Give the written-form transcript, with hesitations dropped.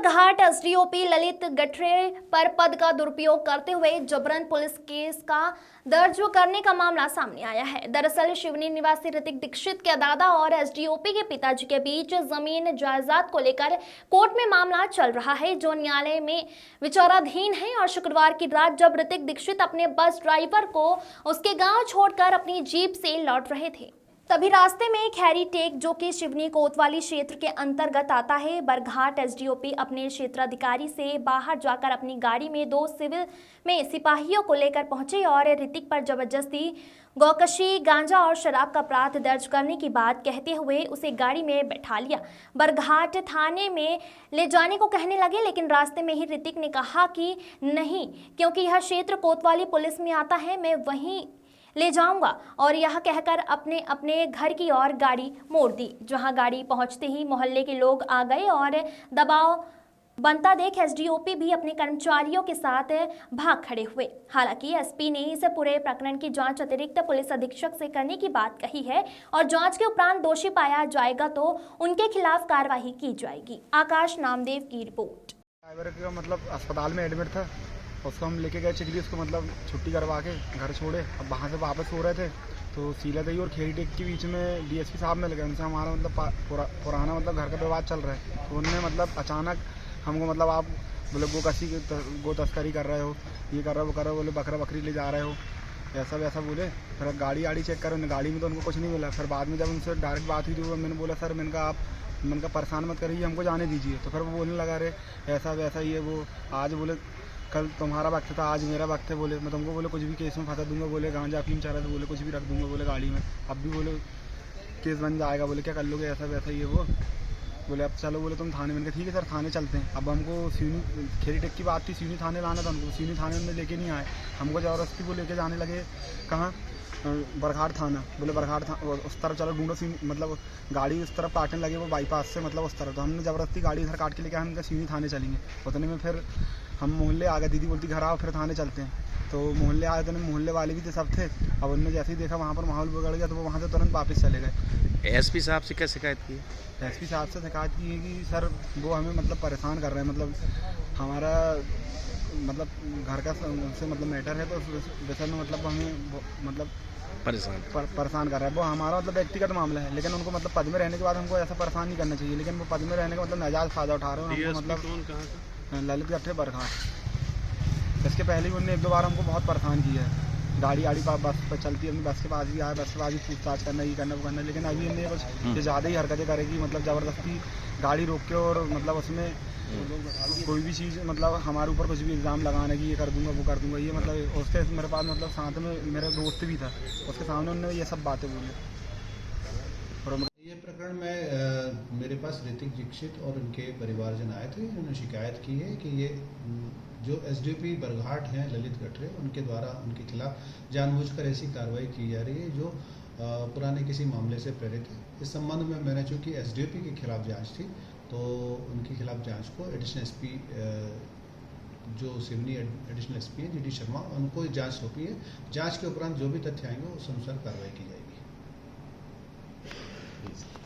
Barghat SDOP Lalit गठरे पर पद का दुरुपयोग करते हुए जबरन पुलिस केस का दर्ज करने का मामला सामने आया है। दरअसल शिवनी निवासी ऋतिक दीक्षित के दादा और एसडीओपी के पिताजी के बीच जमीन जायदाद को लेकर कोर्ट में मामला चल रहा है, जो न्यायालय में विचाराधीन है। और शुक्रवार की रात जब ऋतिक दीक्षित अपने बस ड्राइवर को उसके गांव छोड़कर अपनी जीप से लौट रहे थे, तभी रास्ते में खैरी टेक, जो कि शिवनी कोतवाली क्षेत्र के अंतर्गत आता है, बरघाट एसडीओपी अपने क्षेत्राधिकारी से बाहर जाकर अपनी गाड़ी में 2 सिविल में सिपाहियों को लेकर पहुंचे और ऋतिक पर जबरदस्ती गौकशी, गांजा और शराब का अपराध दर्ज करने की बात कहते हुए उसे गाड़ी में बैठा लिया, बरघाट थाने में ले जाने को कहने लगे। लेकिन रास्ते में ही ऋतिक ने कहा कि नहीं, क्योंकि यह क्षेत्र कोतवाली पुलिस में आता है, मैं वहीं ले जाऊंगा। और यह कहकर अपने अपने घर की ओर गाड़ी मोड़ दी, जहां गाड़ी पहुंचते ही मोहल्ले के लोग आ गए और दबाव बनता देख एसडीओपी भी अपने कर्मचारियों के साथ भाग खड़े हुए। हालांकि एसपी ने इस पूरे प्रकरण की जांच अतिरिक्त पुलिस अधीक्षक से करने की बात कही है और जांच के उपरांत दोषी पाया जाएगा तो उनके खिलाफ कार्रवाई की जाएगी। आकाश नामदेव की रिपोर्ट। ड्राइवर का मतलब अस्पताल में एडमिट था, उसको हम लेके गए चिखली, उसको मतलब छुट्टी करवा के घर छोड़े। अब वहाँ से वापस हो रहे थे तो सीलादही और खेड़ी टेक के बीच में डीएसपी साहब मिल गए। उनसे हमारा मतलब पुराना मतलब घर का विवाद चल रहा है। तो उन्होंने मतलब अचानक हमको मतलब आप बोले गो तस्करी कर रहे हो, ये कर रहे हो, वो कर रहे हो, बोले बकरा बकरी ले जा रहे हो, ऐसा वैसा बोले। फिर गाड़ी चेक करो, गाड़ी में तो उनको कुछ नहीं मिला। फिर बाद में जब उनसे डायरेक्ट बात हुई तो मैंने बोला सर, मैंने कहा परेशान मत करिए, हमको जाने दीजिए। तो फिर वो बोलने लगा रहे ऐसा वैसा ये वो। आज बोले कल तुम्हारा वक्त था, आज मेरा वक्त है, बोले मैं तुमको बोले कुछ भी केस में फंसा दूंगा, बोले गांजा अफीम चाह रहा था, बोले कुछ भी रख दूंगा बोले गाड़ी में। अब भी बोले केस बन जाएगा, बोले क्या कर लोगे, ऐसा वैसा ये वो। बोले अब चलो, बोले तुम थाने में। कहा ठीक है सर, थाने चलते हैं। अब हमको सिवनी खेड़ी टेक की बात थी, सिवनी थाने लाना था हमको। सिवनी थाने में लेके नहीं आए, हमको ज़बरदस्ती वो लेके जाने लगे कहाँ, बरघाट थाना। बोले बरघाट उस तरफ चलो ढूंढो, मतलब गाड़ी उस तरफ काटने लगे, वो बाईपास से मतलब उस तरफ। तो हमने ज़बरदस्ती गाड़ी इधर काट के लेके हम सिवनी थाने चलेंगे। उतने में फिर हम मोहल्ले आ गए, दीदी बोलती घर आओ फिर थाने चलते हैं। तो मोहल्ले आए तो मोहल्ले वाले भी थे, सब थे। अब उन्होंने जैसे ही देखा वहाँ पर माहौल बिगड़ गया तो वो वहाँ से तुरंत वापस चले गए। एसपी साहब से क्या शिकायत की? एसपी साहब से शिकायत की है कि सर वो हमें मतलब परेशान कर रहे हैं, मतलब हमारा मतलब घर का से मतलब मैटर है, तो उस विषय में मतलब हमें मतलब परेशान कर रहा है। वो हमारा मतलब व्यक्तिगत मामला है, लेकिन उनको मतलब पद में रहने के बाद हमको ऐसा परेशान नहीं करना चाहिए। लेकिन वो पद में रहने का मतलब नाजायज़ फ़ायदा उठा रहे हैं हमको, मतलब ललित गठरे बरघाट। इसके पहले भी उन्होंने 1-2 बार हमको बहुत परेशान किया है। गाड़ी बस पर चलती है, अपनी बस के पास भी आए, बस के पास भी पूछताछ करना, ये करना वो करना। लेकिन अभी इन्हें कुछ ज़्यादा ही हरकतें करेगी, मतलब ज़बरदस्ती गाड़ी रोक के और मतलब उसमें कोई भी चीज़ मतलब हमारे ऊपर कुछ भी इल्ज़ाम लगाने की, ये कर दूंगा वो कर दूंगा, ये मतलब उसके मेरे पास मतलब साथ में मेरा दोस्त भी था, उसके सामने उन्होंने ये सब बातें बोली। ये प्रकरण में मेरे पास ऋतिक दीक्षित और उनके परिवारजन आए थे, उन्होंने शिकायत की है कि ये जो एसडीओपी बरघाट हैं ललित गठरे, उनके द्वारा उनके खिलाफ जानबूझकर ऐसी कार्रवाई की जा रही है जो पुराने किसी मामले से प्रेरित है। इस संबंध में मैंने चूँकि एसडीओपी के खिलाफ जांच थी तो उनके खिलाफ जांच को एडिशनल एसपी जो सिवनी एडिशनल एसपी है जीडी शर्मा, उनको जांच सौंपी है। जांच के उपरांत जो भी तथ्य आएंगे उस अनुसार कार्रवाई की जाएगी।